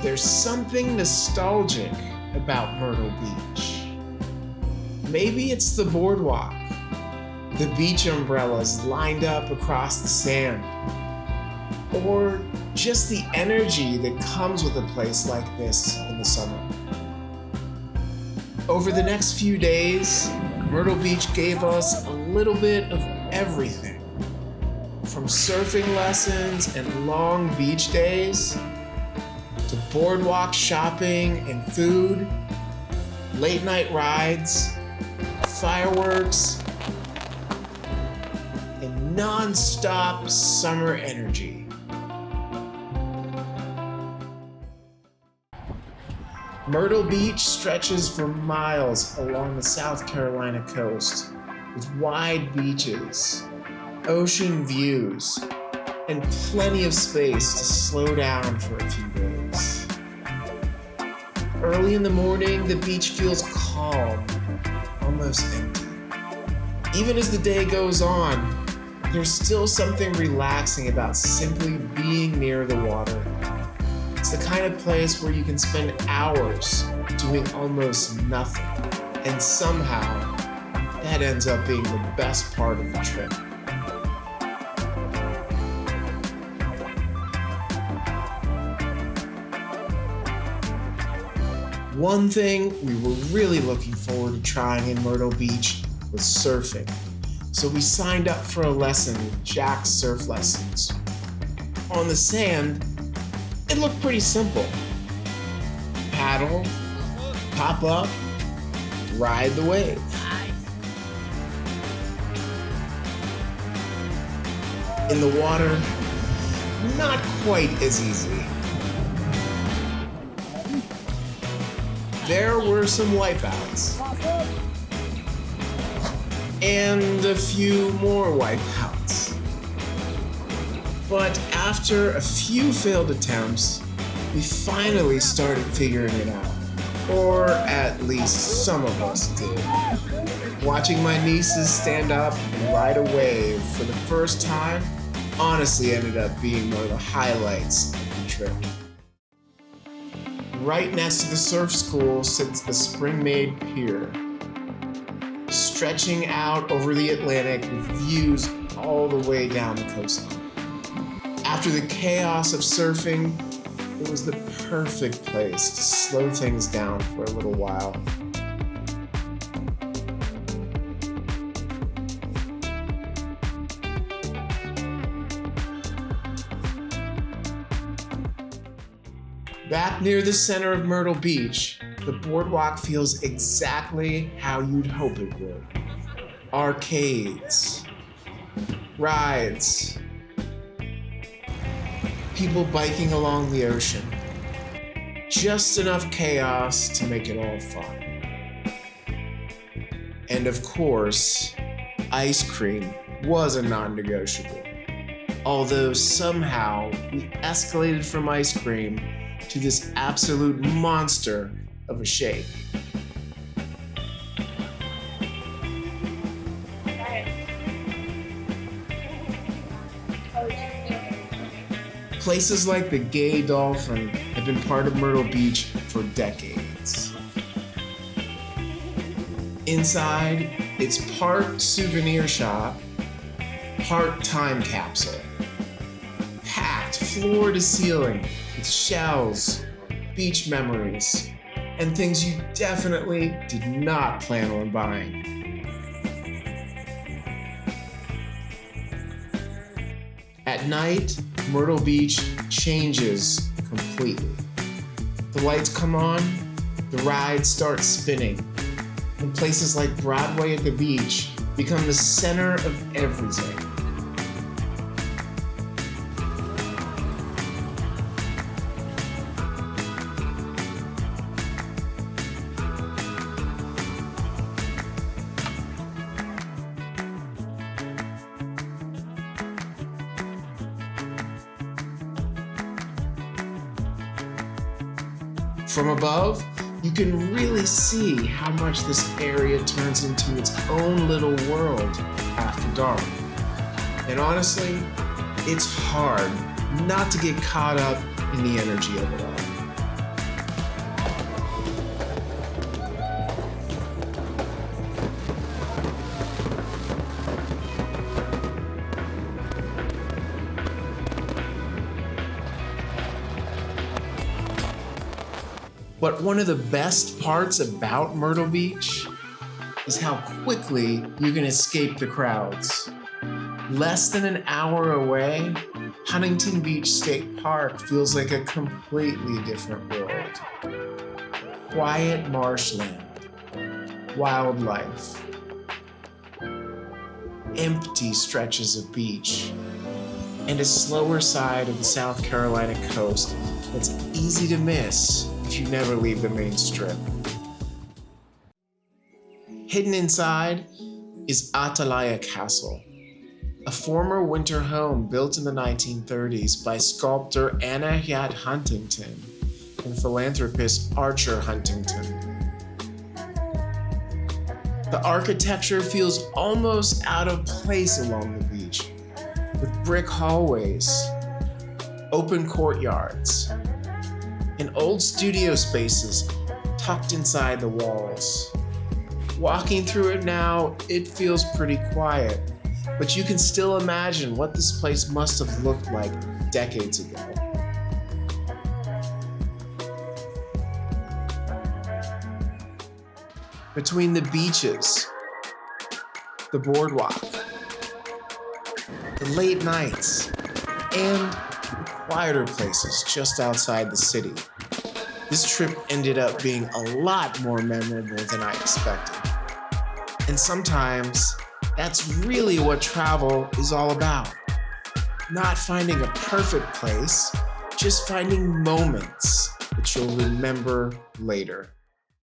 There's something nostalgic about Myrtle Beach. Maybe it's the boardwalk, the beach umbrellas lined up across the sand, or just the energy that comes with a place like this in the summer. Over the next few days, Myrtle Beach gave us a little bit of everything. From surfing lessons and long beach days, to boardwalk shopping and food, late night rides, fireworks, and non-stop summer energy. Myrtle Beach stretches for miles along the South Carolina coast with wide beaches, ocean views, and plenty of space to slow down for a few days. Early in the morning, the beach feels calm, almost empty. Even as the day goes on, there's still something relaxing about simply being near the water. It's the kind of place where you can spend hours doing almost nothing, and somehow that ends up being the best part of the trip. One thing we were really looking forward to trying in Myrtle Beach was surfing, so we signed up for a lesson with Jack's Surf Lessons. On the sand, it looked pretty simple. Paddle, pop up, ride the wave. In the water, not quite as easy. There were some wipeouts. And a few more wipeouts. But after a few failed attempts, we finally started figuring it out. Or at least some of us did. Watching my nieces stand up and ride a wave for the first time honestly ended up being one of the highlights of the trip. Right next to the surf school sits the Springmaid Pier, stretching out over the Atlantic with views all the way down the coastline. After the chaos of surfing, it was the perfect place to slow things down for a little while. Back near the center of Myrtle Beach, the boardwalk feels exactly how you'd hope it would. Arcades, rides, people biking along the ocean. Just enough chaos to make it all fun. And of course, ice cream was a non-negotiable. Although somehow we escalated from ice cream to this absolute monster of a shake. Places like the gay Dolphin have been part of Myrtle Beach for decades. Inside, it's part souvenir shop, part time capsule. Packed floor to ceiling with shells, beach memories, and things you definitely did not plan on buying. At night, Myrtle Beach changes completely. The lights come on, the rides start spinning, and places like Broadway at the beach become the center of everything. From above, you can really see how much this area turns into its own little world after dark. And honestly, it's hard not to get caught up in the energy of it all. But one of the best parts about Myrtle Beach is how quickly you can escape the crowds. Less than an hour away, Huntington Beach State Park feels like a completely different world. Quiet marshland, wildlife, empty stretches of beach, and a slower side of the South Carolina coast that's easy to miss if you never leave the main strip. Hidden inside is Atalaya Castle, a former winter home built in the 1930s by sculptor Anna Huntington and philanthropist Archer Huntington. The architecture feels almost out of place along the beach, with brick hallways, open courtyards, and old studio spaces tucked inside the walls. Walking through it now, it feels pretty quiet, but you can still imagine what this place must have looked like decades ago. Between the beaches, the boardwalk, the late nights, and the quieter places just outside the city, this trip ended up being a lot more memorable than I expected. And sometimes that's really what travel is all about. Not finding a perfect place, just finding moments that you'll remember later.